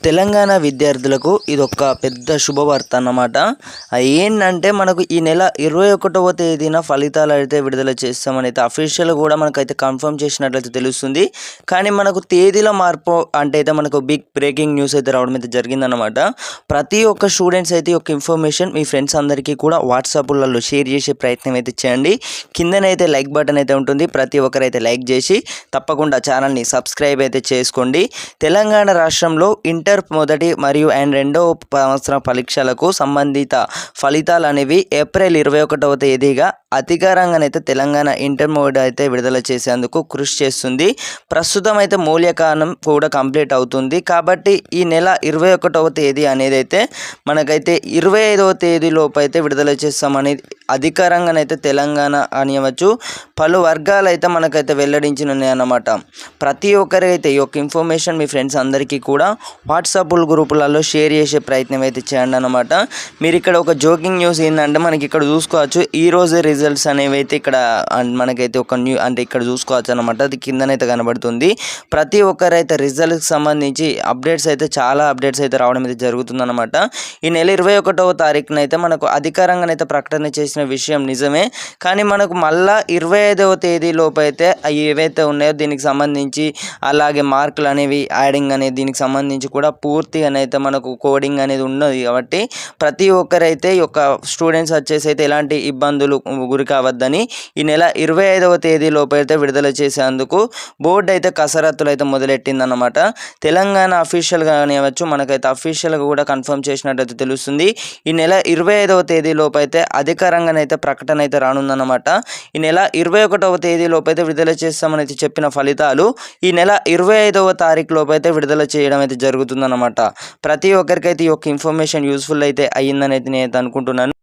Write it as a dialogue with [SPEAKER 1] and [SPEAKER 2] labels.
[SPEAKER 1] తెలంగాణ విద్యార్థులకు ఇదొక పెద్ద శుభవార్త అన్నమాట. ఏంటంటే మనకు ఈ నెల 21వ తేదీన ఫలితాలు అయితే విడుదల చేస్తామని అయితే అఫీషియల్ కూడా మనకైతే కన్ఫర్మ్ చేసినట్లయితే తెలుస్తుంది. కానీ మనకు తేదీల మార్పు అంటే అయితే మనకు బిగ్ బ్రేకింగ్ న్యూస్ అయితే రావడం అయితే జరిగిందన్నమాట. ప్రతి ఒక్క స్టూడెంట్స్ అయితే ఒక ఇన్ఫర్మేషన్ మీ ఫ్రెండ్స్ అందరికీ కూడా వాట్సాప్లలో షేర్ చేసే ప్రయత్నం అయితే చేయండి. కిందనైతే లైక్ బటన్ అయితే ఉంటుంది. ప్రతి ఒక్కరైతే లైక్ చేసి తప్పకుండా ఛానల్ని సబ్స్క్రైబ్ అయితే చేసుకోండి. తెలంగాణ రాష్ట్రంలో ఇంటర్ మొదటి మరియు రెండవ సంవత్సరం పరీక్షలకు సంబంధిత ఫలితాలు అనేవి ఏప్రిల్ 21వ తేదీగా అధికారంగానైతే తెలంగాణ ఇంటర్మీడియట్ అయితే విడుదల చేసేందుకు కృషి చేస్తుంది. ప్రస్తుతం అయితే మూల్యాంకనం కూడా కంప్లీట్ అవుతుంది. కాబట్టి ఈ నెల 21వ తేదీ అనేది అయితే మనకైతే 25వ తేదీలోపు అయితే విడుదల చేస్తామని అధికారంగానైతే తెలంగాణ అనివచ్చు పలు వర్గాలు అయితే మనకైతే వెల్లడించినాయి అన్నమాట. ప్రతి ఒక్కరైతే ఈ యొక్క ఇన్ఫర్మేషన్ మీ ఫ్రెండ్స్ అందరికీ కూడా వాట్సాప్ గ్రూపులలో షేర్ చేసే ప్రయత్నం అయితే చేయండి అన్నమాట. మీరు ఇక్కడ ఒక జోకింగ్ న్యూస్ ఏంటంటే మనకి ఇక్కడ చూసుకోవచ్చు ఈ రోజే రిజల్ట్స్ అనేవి అయితే ఇక్కడ మనకైతే ఒక అంటే ఇక్కడ చూసుకోవచ్చు అన్నమాట. అది కిందనైతే కనబడుతుంది. ప్రతి ఒక్కరైతే రిజల్ట్కి సంబంధించి అప్డేట్స్ అయితే చాలా అప్డేట్స్ అయితే రావడం అయితే జరుగుతుందన్నమాట. ఈ నెల 21వ తారీఖున అయితే మనకు అధికారంగానైతే ప్రకటన చేసిన విషయం నిజమే. కానీ మనకు మళ్ళా 25వ తేదీ లోపు అయితే ఏవైతే ఉన్నాయో దీనికి సంబంధించి అలాగే మార్కులు అనేవి యాడింగ్ అనేది దీనికి సంబంధించి కూడా పూర్తిగానైతే మనకు కోడింగ్ అనేది ఉన్నది. కాబట్టి ప్రతి ఒక్కరైతే ఈ యొక్క స్టూడెంట్స్ వచ్చేసి అయితే ఎలాంటి ఇబ్బందులు గురి కావద్దని ఈ నెల 25వ తేదీ లోపు అయితే విడుదల చేసేందుకు బోర్డు అయితే కసరత్తులు అయితే మొదలెట్టిందన్నమాట. తెలంగాణ అఫీషియల్గా కానివ్వచ్చు మనకైతే అఫీషియల్గా కూడా కన్ఫర్మ్ చేసినట్టయితే తెలుస్తుంది. ఈ నెల 25వ తేదీ లోపు అయితే అధికారంగానైతే ప్రకటన అయితే రానుందన్నమాట. ఈ నెల 21వ తేదీ లోపు అయితే విడుదల చేస్తామని అయితే చెప్పిన ఫలితాలు ఈ నెల 25వ తారీఖు లోపు అయితే విడుదల చేయడం అయితే జరుగుతుందన్నమాట. ప్రతి ఒక్కరికైతే ఈ యొక్క ఇన్ఫర్మేషన్ యూస్ఫుల్ అయితే అయ్యిందని అయితే నేను అనుకుంటున్నాను.